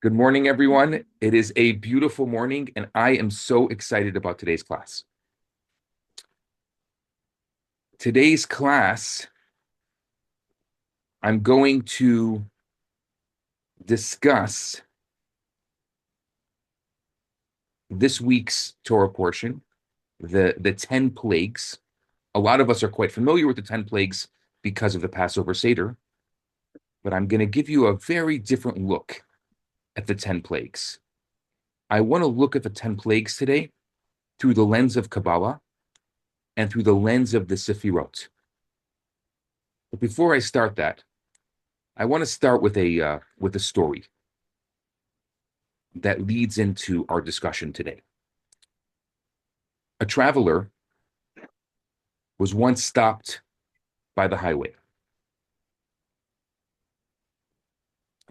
Good morning, everyone. It is a beautiful morning, and I am so excited about today's class. Today's class, I'm going to discuss this week's Torah portion, the 10 plagues. A lot of us are quite familiar with the 10 plagues because of the Passover Seder, but I'm going to give you a very different look at the 10 plagues. I want to look at the 10 plagues today through the lens of Kabbalah and through the lens of the Sefirot. But before I start that, I want to start with a story that leads into our discussion today. A traveler was once stopped by the highway.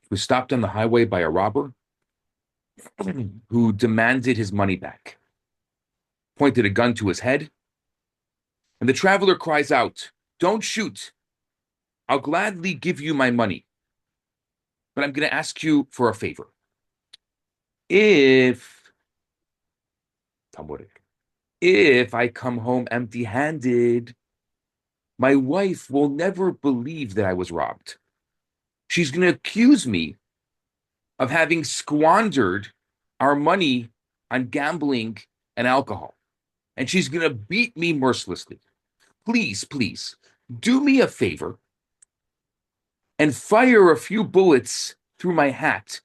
He was stopped on the highway by a robber who demanded his money back, pointed a gun to his head, and the traveler cries out, "Don't shoot. I'll gladly give you my money, but I'm going to ask you for a favor. If if I come home empty-handed, my wife will never believe that I was robbed. She's going to accuse me of having squandered our money on gambling and alcohol, and she's going to beat me mercilessly. Please, please, do me a favor and fire a few bullets through my hat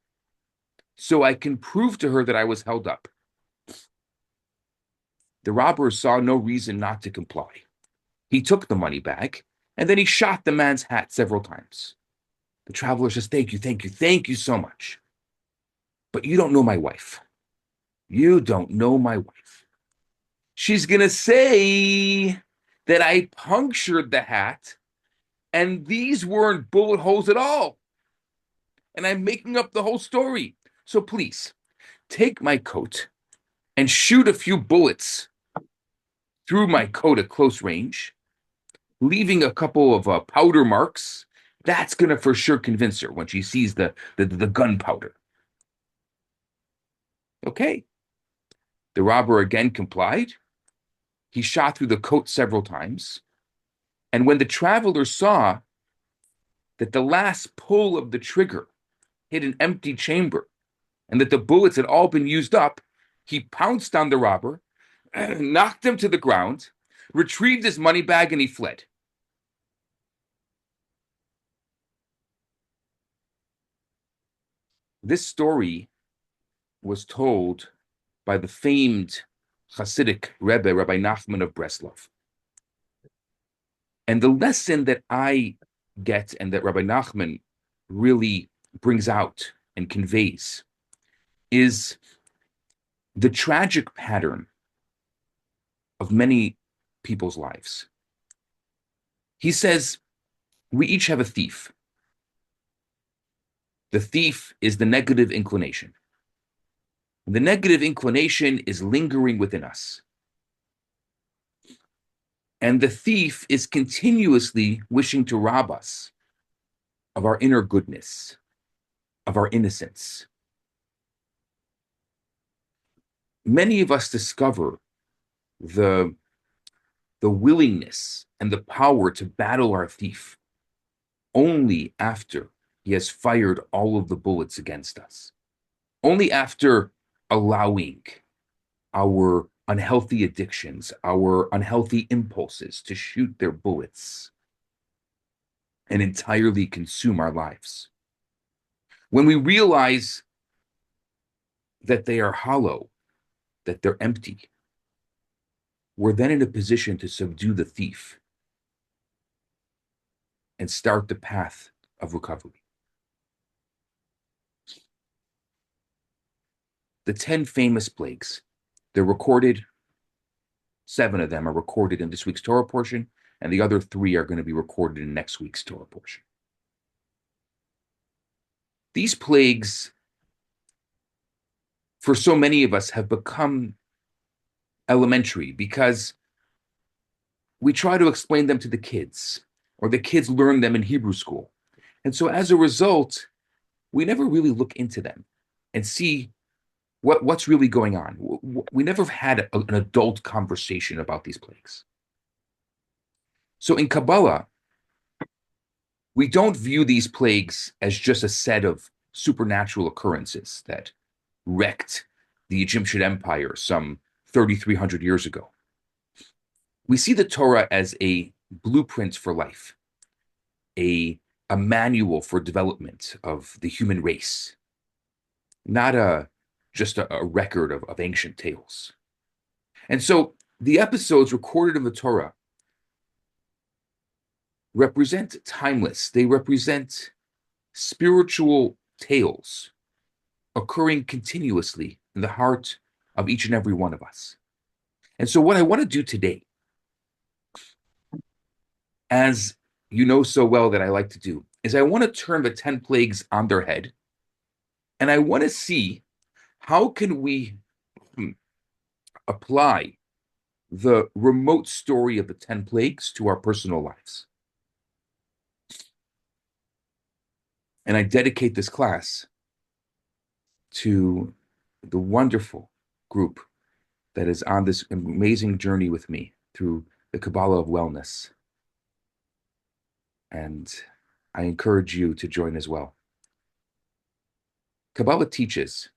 so I can prove to her that I was held up." The robber saw no reason not to comply. He took the money bag, and then he shot the man's hat several times. The traveler says, "Thank you, thank you, thank you so much. But you don't know my wife. You don't know my wife. She's going to say that I punctured the hat, and these weren't bullet holes at all. And I'm making up the whole story. So please, take my coat and shoot a few bullets through my coat at close range, leaving a couple of powder marks. That's going to for sure convince her when she sees the gunpowder." Okay. The robber again complied. He shot through the coat several times. And when the traveler saw that the last pull of the trigger hit an empty chamber and that the bullets had all been used up, he pounced on the robber, knocked him to the ground, retrieved his money bag, and he fled. This story was told by the famed Hasidic Rebbe, Rabbi Nachman of Breslov. And the lesson that I get and that Rabbi Nachman really brings out and conveys is the tragic pattern of many people's lives. He says, we each have a thief. The thief is the negative inclination. The negative inclination is lingering within us. And the thief is continuously wishing to rob us of our inner goodness, of our innocence. Many of us discover the willingness and the power to battle our thief only after he has fired all of the bullets against us, only after allowing our unhealthy addictions, our unhealthy impulses to shoot their bullets and entirely consume our lives. When we realize that they are hollow, that they're empty, we're then in a position to subdue the thief and start the path of recovery. The 10 famous plagues, they're recorded. 7 of them are recorded in this week's Torah portion, and the other 3 are going to be recorded in next week's Torah portion. These plagues, for so many of us, have become elementary because we try to explain them to the kids, or the kids learn them in Hebrew school. And so as a result, we never really look into them. and see what's really going on. We never had an adult conversation about these plagues. So in Kabbalah, we don't view these plagues as just a set of supernatural occurrences that wrecked the Egyptian empire some 3,300 years ago. We see the Torah as a blueprint for life, a, a manual for development of the human race, not just a record of ancient tales. And so the episodes recorded in the Torah represent timeless. They represent spiritual tales occurring continuously in the heart of each and every one of us. And so what I want to do today, as you know so well that I like to do, is I want to turn the 10 plagues on their head, and I want to see how can we apply the remote story of the 10 plagues to our personal lives. And I dedicate this class to the wonderful group that is on this amazing journey with me through the Kabbalah of wellness. And I encourage you to join as well. Kabbalah teaches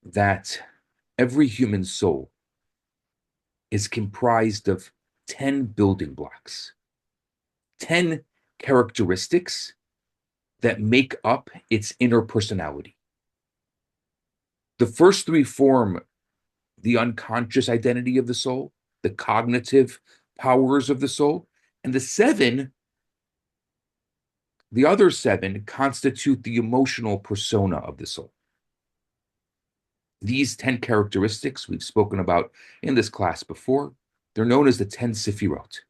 that every human soul is comprised of 10 building blocks, 10 characteristics that make up its inner personality. The first three form the unconscious identity of the soul, the cognitive powers of the soul, and the other seven constitute the emotional persona of the soul. These 10 characteristics we've spoken about in this class before. They're known as the 10 sefirot,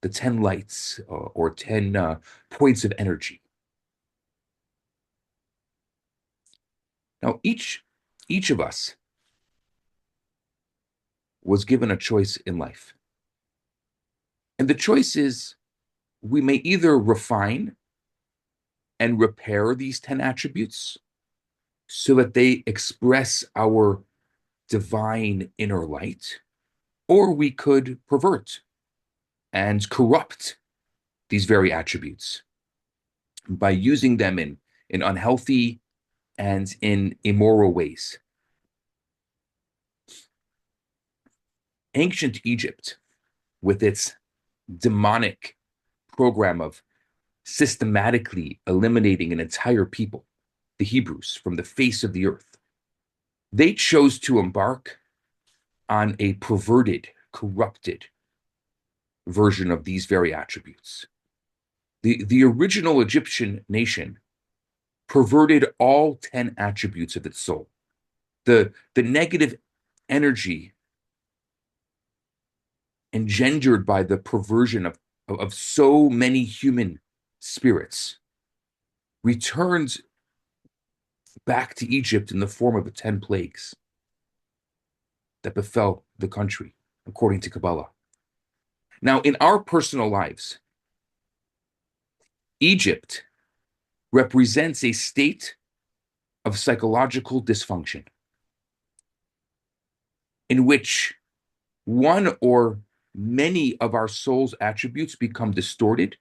the 10 lights, or 10 points of energy. Now, each of us was given a choice in life. And the choice is we may either refine and repair these 10 attributes so that they express our divine inner light, or we could pervert and corrupt these very attributes by using them in unhealthy and in immoral ways. Ancient Egypt, with its demonic program of systematically eliminating an entire people, the Hebrews, from the face of the earth, they chose to embark on a perverted, corrupted version of these very attributes. The original Egyptian nation perverted all 10 attributes of its soul. The negative energy engendered by the perversion of so many human spirits returns back to Egypt in the form of the 10 plagues that befell the country, according to Kabbalah. Now, in our personal lives, Egypt represents a state of psychological dysfunction in which one or many of our soul's attributes become distorted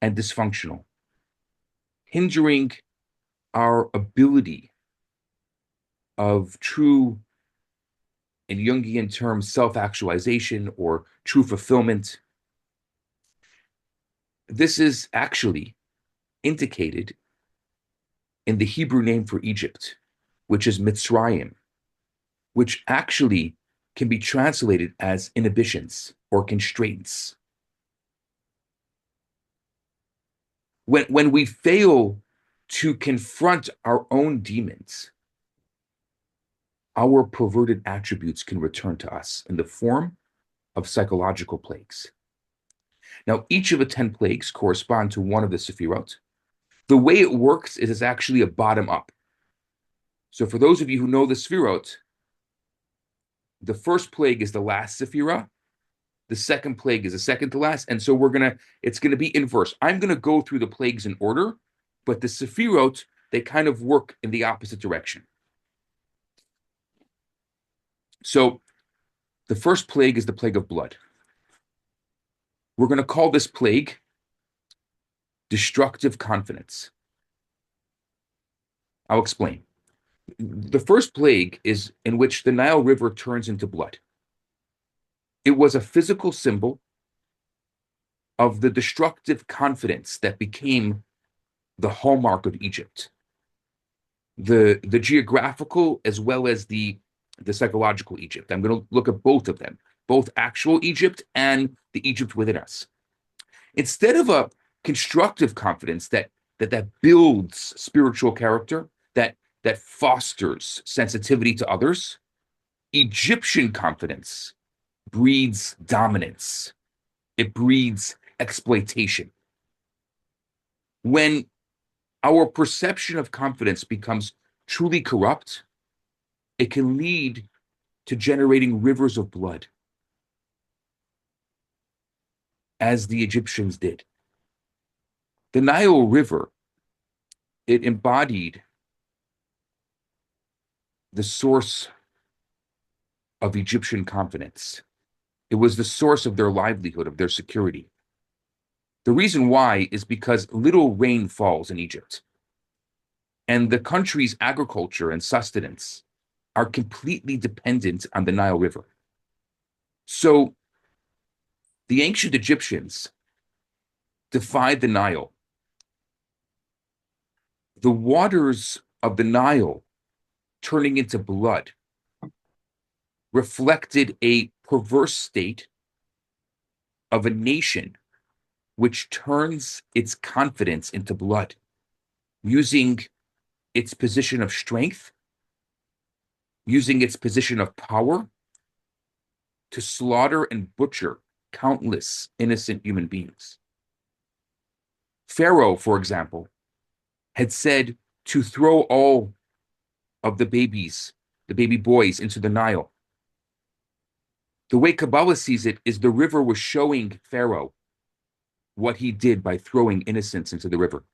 and dysfunctional, hindering our ability of true, in Jungian terms, self-actualization or true fulfillment. This is actually indicated in the Hebrew name for Egypt, which is Mitzrayim, which actually can be translated as inhibitions or constraints. When we fail to confront our own demons, our perverted attributes can return to us in the form of psychological plagues. Now, each of the 10 plagues correspond to one of the Sefirot. The way it works is it's actually a bottom up. So for those of you who know the Sefirot, the first plague is the last Sephirah. The second plague is the second to last. And so it's going to be inverse. I'm going to go through the plagues in order, but the Sefirot they kind of work in the opposite direction. So the first plague is the plague of blood. We're going to call this plague destructive confidence. I'll explain. The first plague is in which the Nile River turns into blood. It was a physical symbol of the destructive confidence that became the hallmark of Egypt. The geographical as well as the psychological Egypt. I'm going to look at both of them, both actual Egypt and the Egypt within us. Instead of a constructive confidence that builds spiritual character, that fosters sensitivity to others, Egyptian confidence breeds dominance. It breeds exploitation. When our perception of confidence becomes truly corrupt, it can lead to generating rivers of blood, as the Egyptians did. The Nile River, it embodied the source of Egyptian confidence. It was the source of their livelihood, of their security. The reason why is because little rain falls in Egypt, and the country's agriculture and sustenance are completely dependent on the Nile River. So the ancient Egyptians defied the Nile. The waters of the Nile turning into blood reflected a perverse state of a nation which turns its confidence into blood, using its position of strength, using its position of power to slaughter and butcher countless innocent human beings. Pharaoh, for example, had said to throw all of the baby boys, into the Nile. The way Kabbalah sees it is the river was showing Pharaoh what he did by throwing innocents into the river.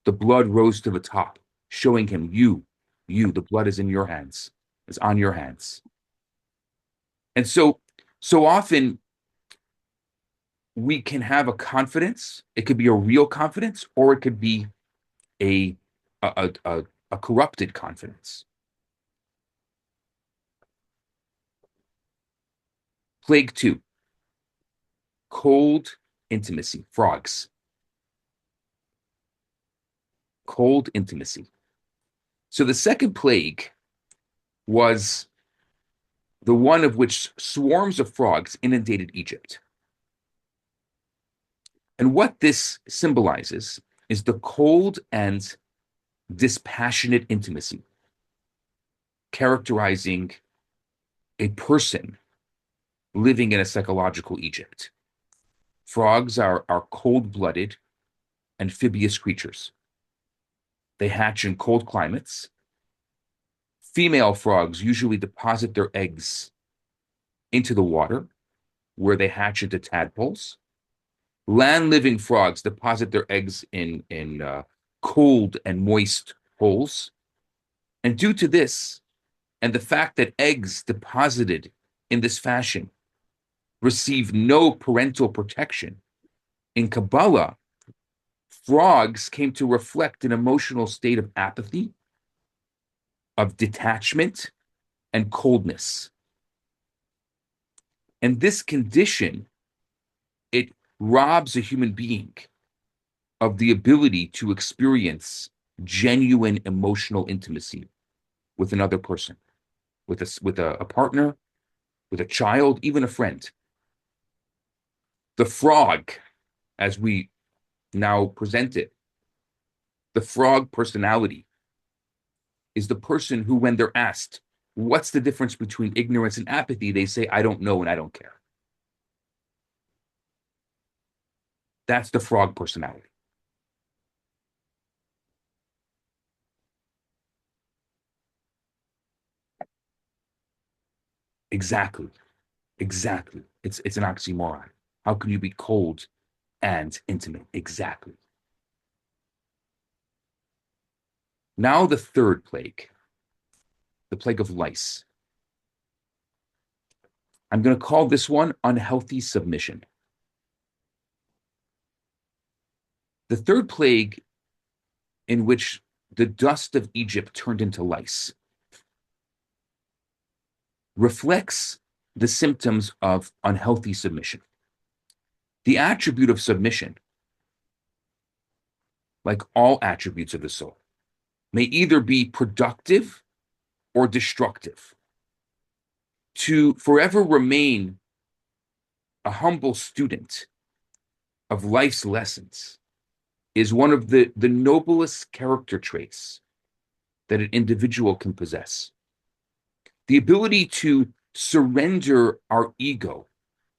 The blood rose to the top, showing him, you, the blood is in your hands, it's on your hands. And so often we can have a confidence. It could be a real confidence, or it could be a corrupted confidence. Plague 2, cold intimacy, frogs. Cold intimacy. So the second plague was the one of which swarms of frogs inundated Egypt. And what this symbolizes is the cold and dispassionate intimacy characterizing a person living in a psychological Egypt. Frogs are cold-blooded, amphibious creatures. They hatch in cold climates. Female frogs usually deposit their eggs into the water, where they hatch into tadpoles. Land-living frogs deposit their eggs in cold and moist holes. And due to this, and the fact that eggs deposited in this fashion receive no parental protection, in Kabbalah, frogs came to reflect an emotional state of apathy, of detachment, and coldness. And this condition, it robs a human being of the ability to experience genuine emotional intimacy with another person, with a partner, with a child, even a friend. The frog, as we now present it, the frog personality is the person who, when they're asked, what's the difference between ignorance and apathy, they say, I don't know and I don't care. That's the frog personality. Exactly. Exactly. It's an oxymoron. How can you be cold and intimate? Exactly. Now the third plague, the plague of lice. I'm going to call this one unhealthy submission. The third plague, in which the dust of Egypt turned into lice, reflects the symptoms of unhealthy submission. The attribute of submission, like all attributes of the soul, may either be productive or destructive. To forever remain a humble student of life's lessons is one of the noblest character traits that an individual can possess. The ability to surrender our ego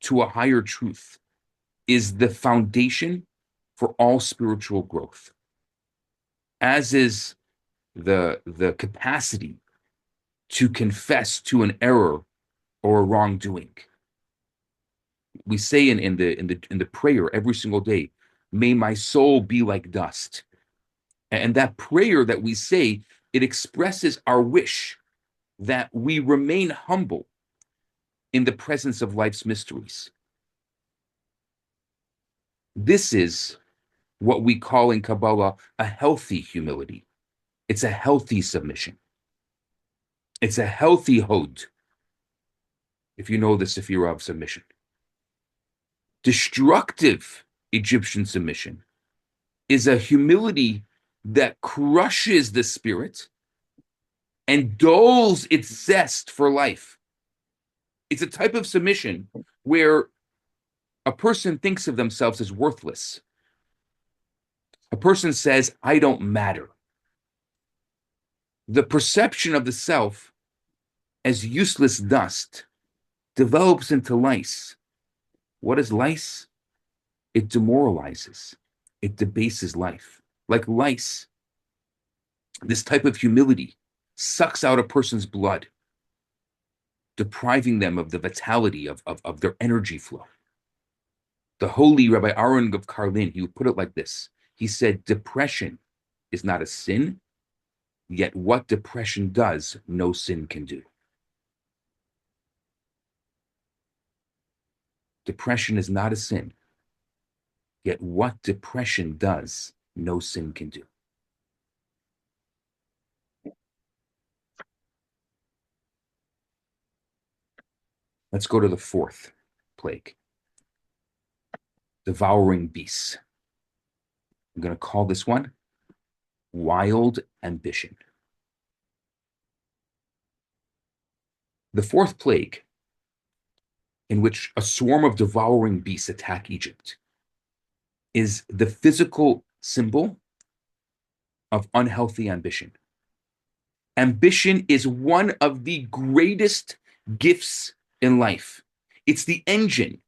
to a higher truth is the foundation for all spiritual growth, as is the capacity to confess to an error or a wrongdoing. We say in the prayer every single day, may my soul be like dust. And that prayer that we say, it expresses our wish that we remain humble in the presence of life's mysteries. This is what we call in Kabbalah a healthy humility. It's a healthy submission. It's a healthy hod, if you know the Sephirah of submission. Destructive Egyptian submission is a humility that crushes the spirit and dulls its zest for life. It's a type of submission where a person thinks of themselves as worthless. A person says, I don't matter. The perception of the self as useless dust develops into lice. What is lice? It demoralizes. It debases life. Like lice, this type of humility sucks out a person's blood, depriving them of the vitality of their energy flow. The holy Rabbi Aaron of Karlin, he would put it like this. He said, depression is not a sin, yet what depression does, no sin can do. Depression is not a sin, yet what depression does, no sin can do. Let's go to the fourth plague, devouring beasts. I'm going to call this one wild ambition. The fourth plague, in which a swarm of devouring beasts attack Egypt, is the physical symbol of unhealthy ambition. Ambition is one of the greatest gifts in life. It's the engine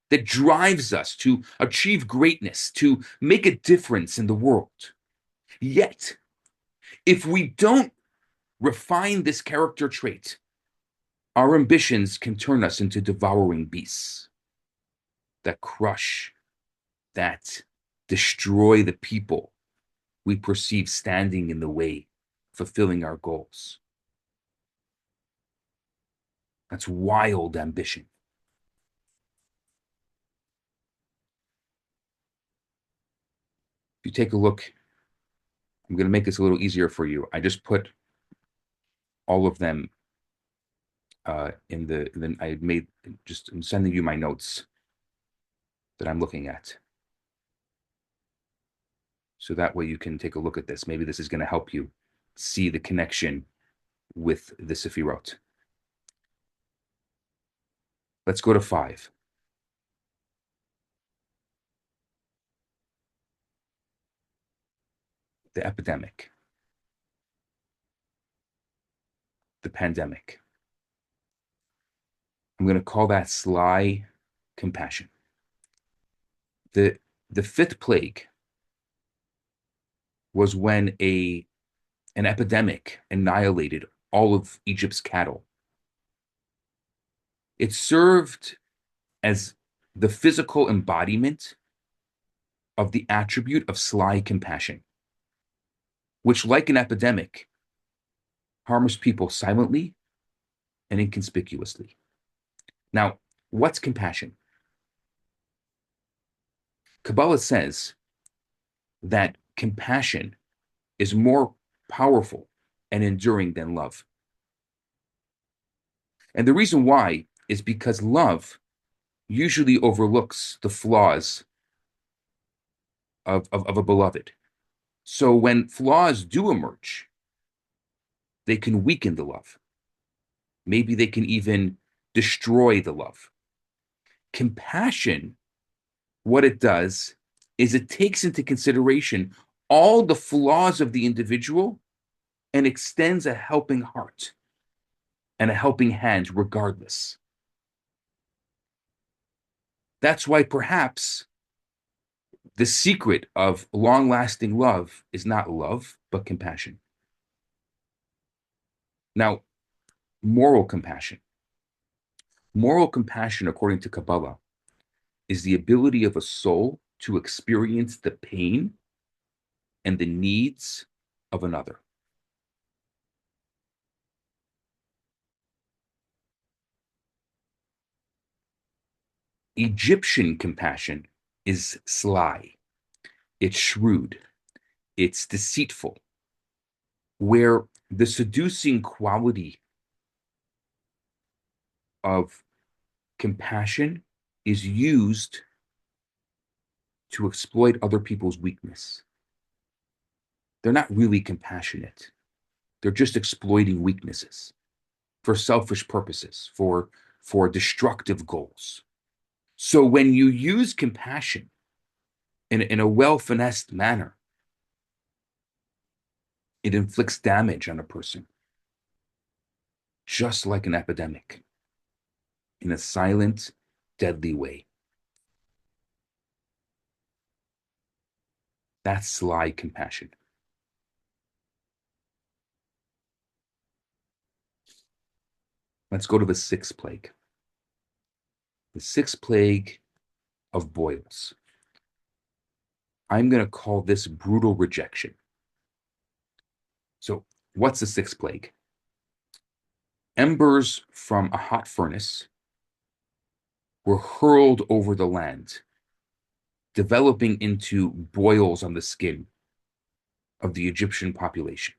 that drives us to achieve greatness, to make a difference in the world. Yet, if we don't refine this character trait, our ambitions can turn us into devouring beasts that crush, that destroy the people we perceive standing in the way, fulfilling our goals. That's wild ambition. If you take a look, I'm going to make this a little easier for you. I just put all of them then I made just I'm sending you my notes that I'm looking at. So that way you can take a look at this. Maybe this is going to help you see the connection with the Sefirot. Let's go to 5. The epidemic. The pandemic. I'm going to call that sly compassion. The fifth plague was when an epidemic annihilated all of Egypt's cattle. It served as the physical embodiment of the attribute of sly compassion. which, like an epidemic, harms people silently and inconspicuously. Now, what's compassion? Kabbalah says that compassion is more powerful and enduring than love. And the reason why is because love usually overlooks the flaws of a beloved. So when flaws do emerge, they can weaken the love. Maybe they can even destroy the love. Compassion, what it does is it takes into consideration all the flaws of the individual and extends a helping heart and a helping hand regardless. That's why perhaps the secret of long lasting love is not love, but compassion. Now, moral compassion. Moral compassion, according to Kabbalah, is the ability of a soul to experience the pain and the needs of another. Egyptian compassion is sly, it's shrewd, it's deceitful, where the seducing quality of compassion is used to exploit other people's weakness. They're not really compassionate. They're just exploiting weaknesses for selfish purposes, for destructive goals. So when you use compassion in a well-finessed manner, it inflicts damage on a person, just like an epidemic, in a silent, deadly way. That's sly compassion. Let's go to the sixth plague. The sixth plague of boils. I'm going to call this brutal rejection. So, what's the sixth plague? Embers from a hot furnace were hurled over the land, developing into boils on the skin of the Egyptian population.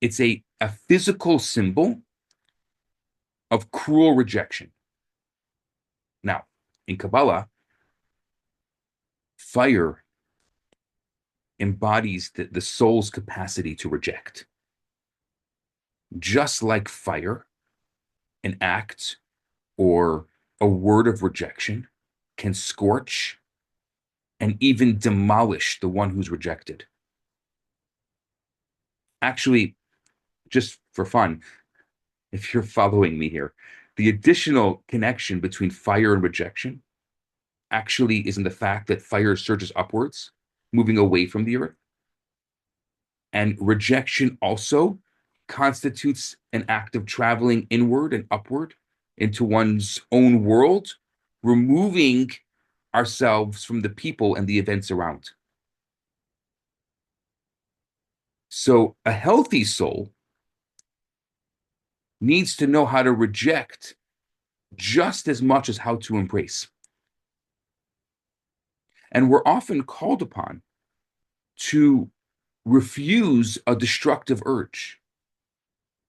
It's a physical symbol of cruel rejection. Now, in Kabbalah, fire embodies the soul's capacity to reject. Just like fire, an act or a word of rejection can scorch and even demolish the one who's rejected. Actually, just for fun, if you're following me here, the additional connection between fire and rejection actually is in the fact that fire surges upwards, moving away from the earth. And rejection also constitutes an act of traveling inward and upward into one's own world, removing ourselves from the people and the events around. So a healthy soul needs to know how to reject just as much as how to embrace. And we're often called upon to refuse a destructive urge,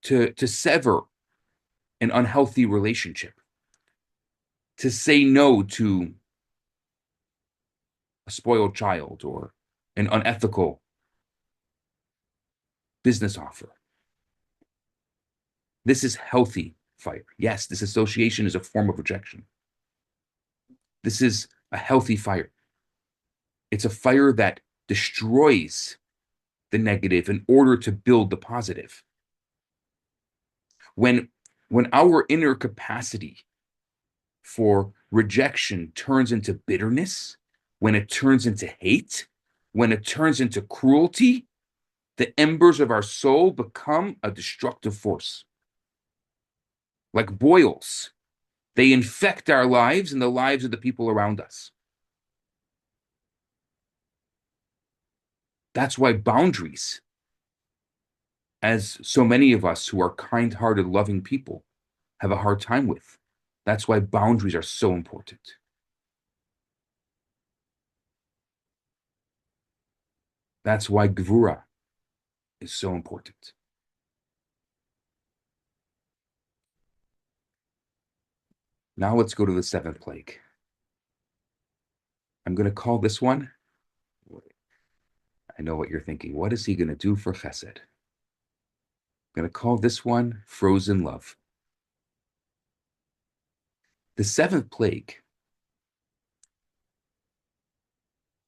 to sever an unhealthy relationship, to say no to a spoiled child or an unethical business offer. This is healthy fire. Yes, this association is a form of rejection. This is a healthy fire. It's a fire that destroys the negative in order to build the positive. When our inner capacity for rejection turns into bitterness, when it turns into hate, when it turns into cruelty, the embers of our soul become a destructive force. Like boils, they infect our lives and the lives of the people around us. That's why boundaries, as so many of us who are kind-hearted, loving people have a hard time with. That's why boundaries are so important. That's why gvura is so important. Now let's go to the seventh plague. I'm going to call this one, I know what you're thinking. What is he going to do for chesed? I'm going to call this one frozen love. The seventh plague,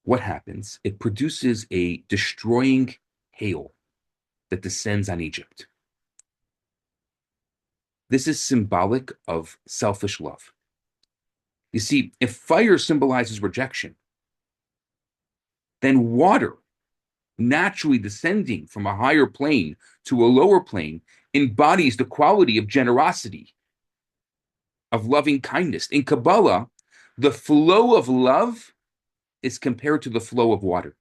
what happens? It produces a destroying hail that descends on Egypt. This is symbolic of selfish love. You see, if fire symbolizes rejection, then water naturally descending from a higher plane to a lower plane embodies the quality of generosity, of loving kindness. In Kabbalah, the flow of love is compared to the flow of water,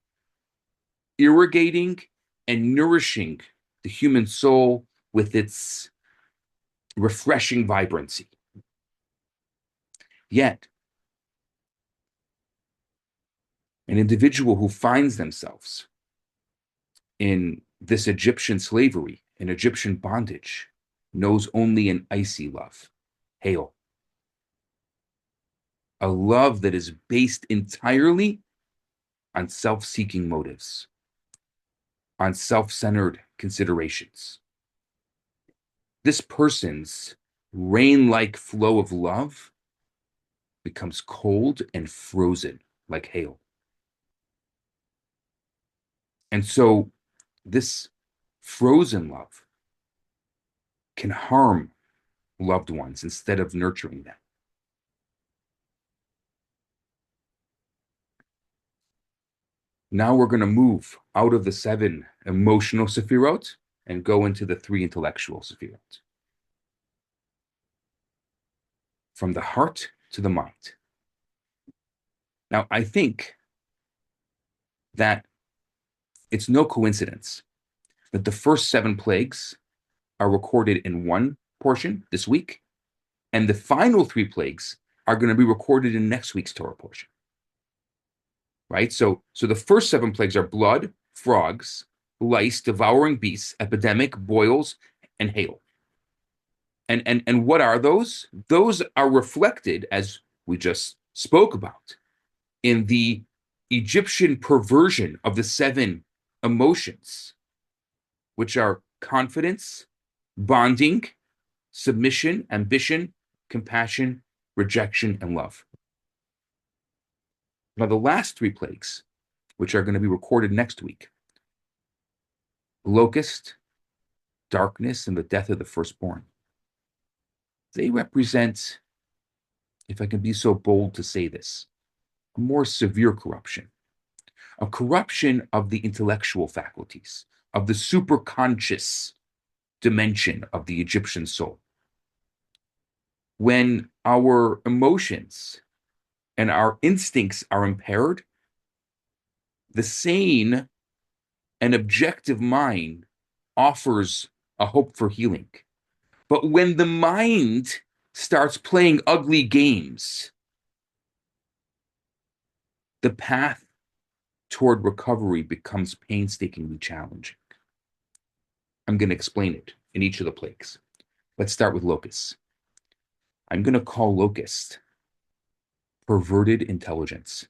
irrigating and nourishing the human soul with its refreshing vibrancy. Yet, an individual who finds themselves in this Egyptian slavery, in Egyptian bondage, knows only an icy love, hail. A love that is based entirely on self-seeking motives, on self-centered considerations. This person's rain-like flow of love becomes cold and frozen like hail. And so this frozen love can harm loved ones instead of nurturing them. Now we're going to move out of the 7 emotional sefirot and go into the 3 intellectual sefirot. From the heart to the mind. Now, I think that it's no coincidence that the first 7 plagues are recorded in one portion this week, and the final 3 plagues are going to be recorded in next week's Torah portion. Right? So the first 7 plagues are blood, frogs, lice, devouring beasts, epidemic, boils, and hail. And what are those? Those are reflected, as we just spoke about, in the Egyptian perversion of the 7 emotions, which are confidence, bonding, submission, ambition, compassion, rejection, and love. Now, the last 3 plagues, which are going to be recorded next week, locust, darkness, and the death of the firstborn, they represent, if I can be so bold to say this, a more severe corruption, a corruption of the intellectual faculties, of the superconscious dimension of the Egyptian soul. When our emotions and our instincts are impaired, the sane and objective mind offers a hope for healing. But when the mind starts playing ugly games, the path toward recovery becomes painstakingly challenging. I'm going to explain it in each of the plagues. Let's start with locust. I'm going to call locust perverted intelligence.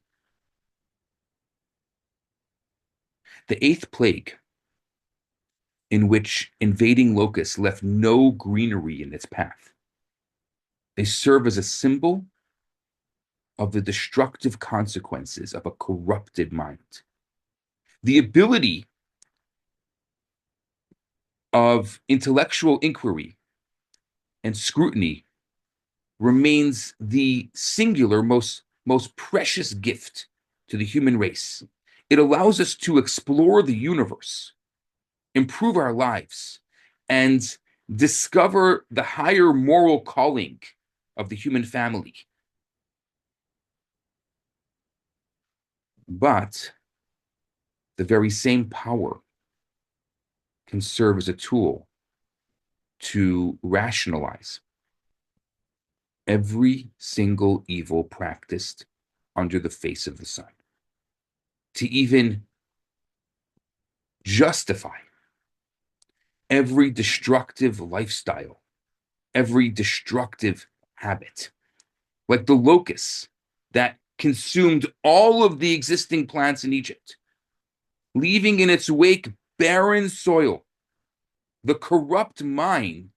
The 8th plague, in which invading locusts left no greenery in its path, they serve as a symbol of the destructive consequences of a corrupted mind. The ability of intellectual inquiry and scrutiny remains the singular, most precious gift to the human race. It allows us to explore the universe, improve our lives, and discover the higher moral calling of the human family. But the very same power can serve as a tool to rationalize every single evil practiced under the face of the sun, to even justify every destructive lifestyle, every destructive habit, like the locusts that consumed all of the existing plants in Egypt, leaving in its wake barren soil. The corrupt mind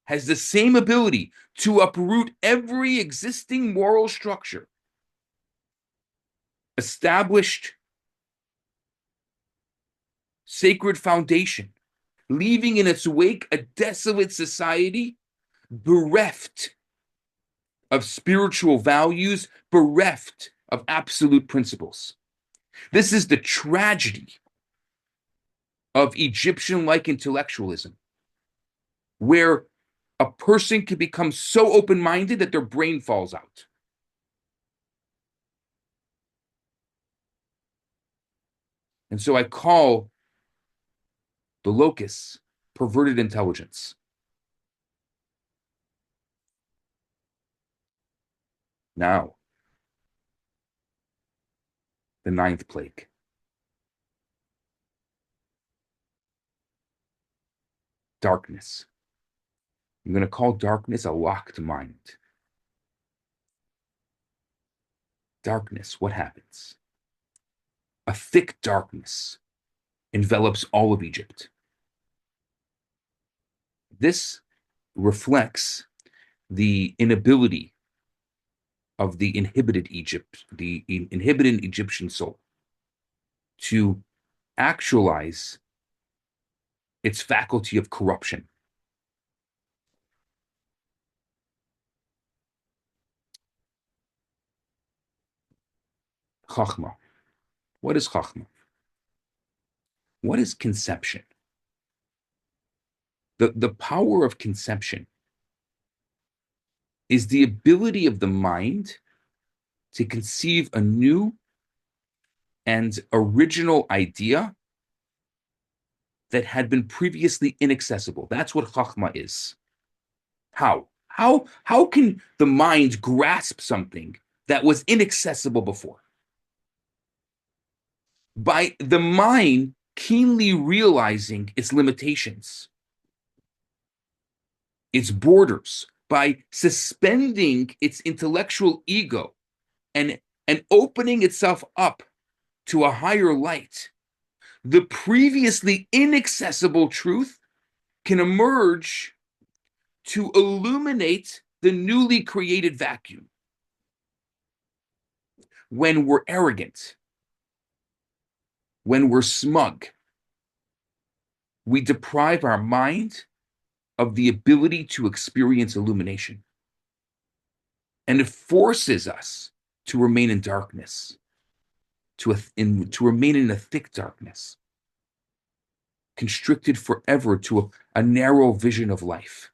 has the same ability to uproot every existing moral structure established sacred foundation, leaving in its wake a desolate society bereft of spiritual values, bereft of absolute principles. This is the tragedy of Egyptian-like intellectualism, where a person can become so open-minded that their brain falls out. And so I call the locusts perverted intelligence. Now, the ninth plague. Darkness. I'm going to call darkness a locked mind. Darkness, what happens? A thick darkness envelops all of Egypt. This reflects the inability of the inhibited Egyptian soul to actualize its faculty of corruption. Chachma. What is Chachma? What is conception? The power of conception is the ability of the mind to conceive a new and original idea that had been previously inaccessible. That's what Chachma is. How? How can the mind grasp something that was inaccessible before? By the mind keenly realizing its limitations, its borders, by suspending its intellectual ego and opening itself up to a higher light, the previously inaccessible truth can emerge to illuminate the newly created vacuum. When we're arrogant, when we're smug, we deprive our mind of the ability to experience illumination. And it forces us to remain in darkness, to remain in a thick darkness, constricted forever to a narrow vision of life.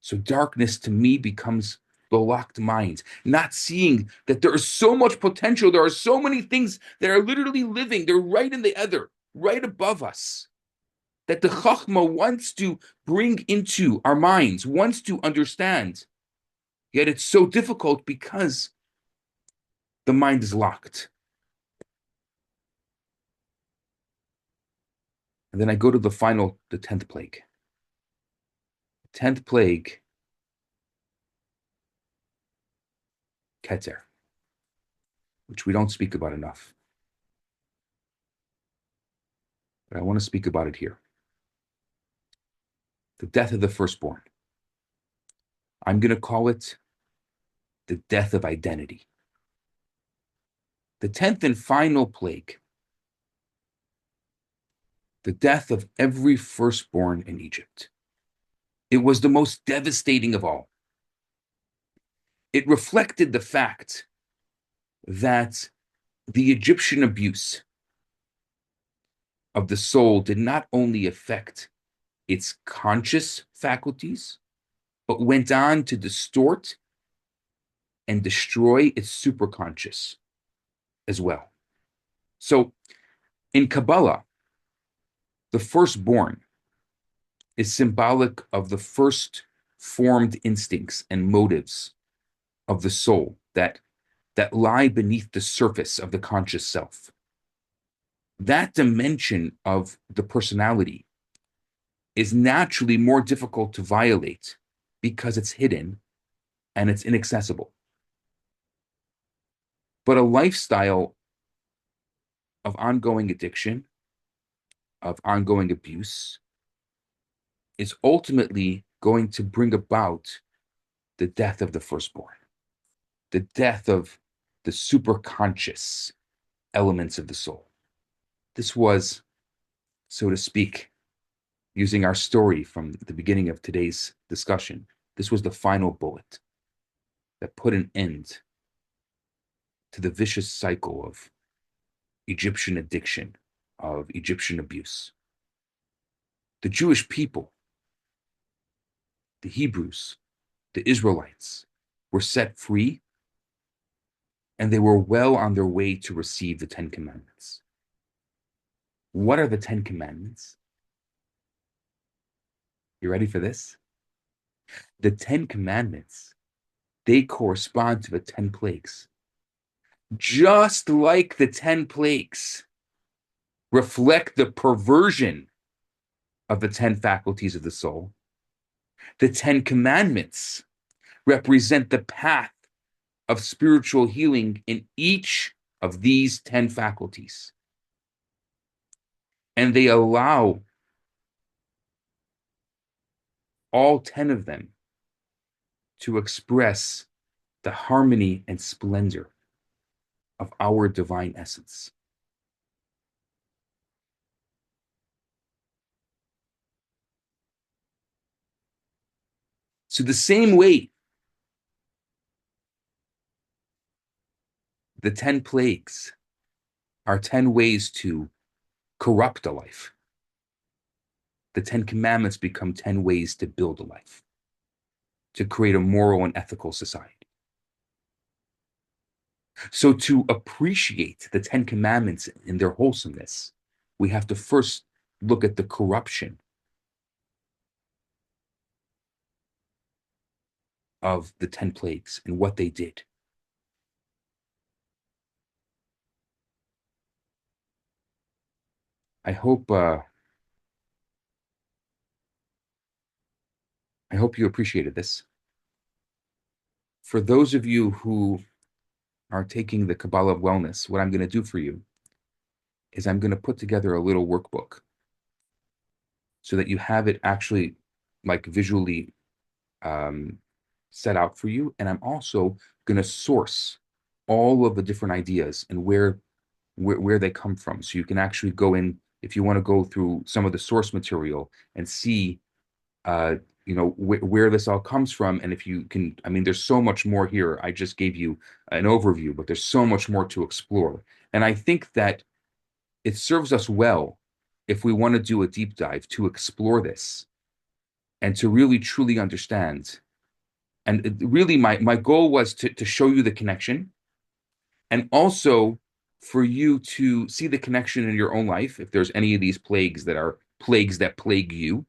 So darkness to me becomes the locked mind, not seeing that there is so much potential. There are so many things that are literally living. They're right in the ether, right above us, that the Chachma wants to bring into our minds, wants to understand. Yet it's so difficult because the mind is locked. And then I go to the 10th plague. The 10th plague, Ketzer, which we don't speak about enough. But I want to speak about it here. The death of the firstborn. I'm going to call it the death of identity. The 10th and final plague, the death of every firstborn in Egypt. It was the most devastating of all. It reflected the fact that the Egyptian abuse of the soul did not only affect its conscious faculties, but went on to distort and destroy its superconscious as well. So in Kabbalah, the firstborn is symbolic of the first formed instincts and motives of the soul that lie beneath the surface of the conscious self. That dimension of the personality is naturally more difficult to violate because it's hidden and it's inaccessible. But a lifestyle of ongoing addiction, of ongoing abuse, is ultimately going to bring about the death of the firstborn, the death of the superconscious elements of the soul. This was, so to speak, using our story from the beginning of today's discussion, this was the final bullet that put an end to the vicious cycle of Egyptian addiction, of Egyptian abuse. The Jewish people, the Hebrews, the Israelites were set free, and they were well on their way to receive the Ten Commandments. What are the Ten Commandments? You ready for this? The Ten Commandments, they correspond to the 10 plagues. Just like the 10 plagues reflect the perversion of the 10 faculties of the soul, the 10 Commandments represent the path of spiritual healing in each of these 10 faculties. And they allow all 10 of them to express the harmony and splendor of our divine essence. So the same way the 10 plagues are 10 ways to corrupt a life, the 10 commandments become 10 ways to build a life, to create a moral and ethical society. So to appreciate the 10 commandments in their wholesomeness, we have to first look at the corruption of the 10 plagues and what they did. I hope you appreciated this. For those of you who are taking the Kabbalah of Wellness, what I'm going to do for you is I'm going to put together a little workbook so that you have it actually like visually set out for you. And I'm also going to source all of the different ideas and where they come from. So you can actually go in, if you want to go through some of the source material and see where this all comes from. And if you can, I mean, there's so much more here. I just gave you an overview, but there's so much more to explore. And I think that it serves us well if we want to do a deep dive to explore this and to really truly understand. And really my goal was to show you the connection, and also for you to see the connection in your own life if there's any of these plagues that are plagues that plague you,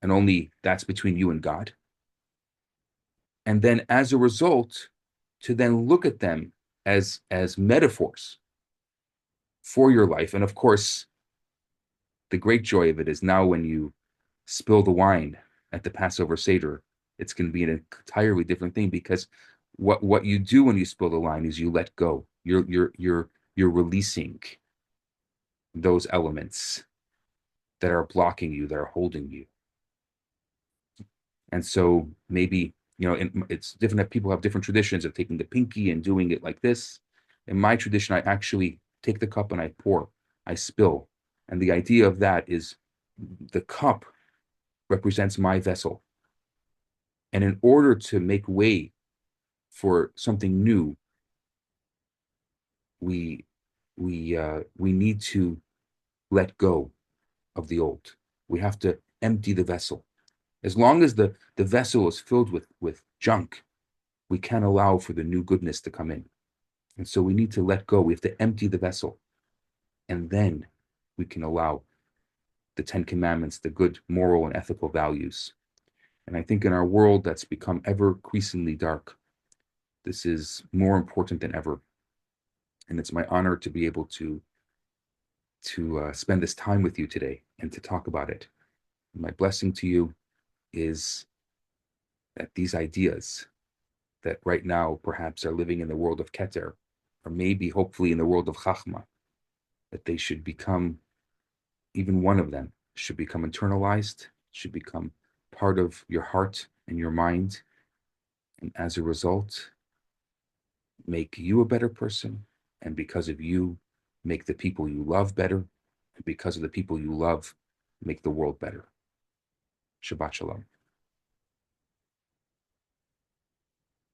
and only that's between you and God. And then as a result, to then look at them as metaphors for your life. And of course, the great joy of it is now when you spill the wine at the Passover Seder, it's going to be an entirely different thing, because what you do when you spill the wine is you let go. You're releasing those elements that are blocking you, that are holding you. And so maybe, it's different. People have different traditions of taking the pinky and doing it like this. In my tradition, I actually take the cup and I pour, I spill. And the idea of that is the cup represents my vessel. And in order to make way for something new, we need to let go of the old. We have to empty the vessel. As long as the vessel is filled with junk, we can't allow for the new goodness to come in. And so we need to let go. We have to empty the vessel. And then we can allow the Ten Commandments, the good moral and ethical values. And I think in our world that's become ever increasingly dark, this is more important than ever. And it's my honor to be able to spend this time with you today and to talk about it. My blessing to you is that these ideas that right now perhaps are living in the world of Keter, or maybe hopefully in the world of Chachma, that they should become, even one of them should become internalized, should become part of your heart and your mind. And as a result, make you a better person. And because of you, make the people you love better. And because of the people you love, make the world better. Shabbat Shalom.